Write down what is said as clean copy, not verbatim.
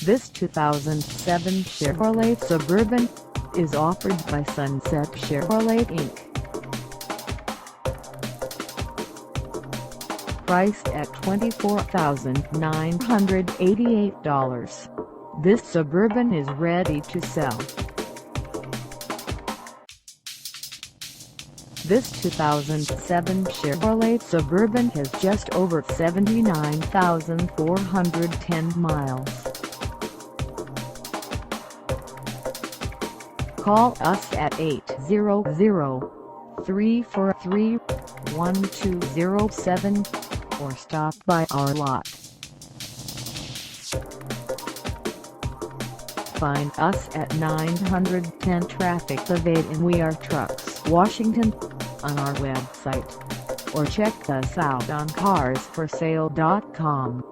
This 2007 Chevrolet Suburban is offered by Sunset Chevrolet Inc. Priced at $24,988, this Suburban is ready to sell. This 2007 Chevrolet Suburban has just over 79,410 miles. Call us at 800-343-1207 or stop by our lot. Find us at 910 Traffic Ave in We Are Trucks, Washington, on our website, or check us out on carsforsale.com.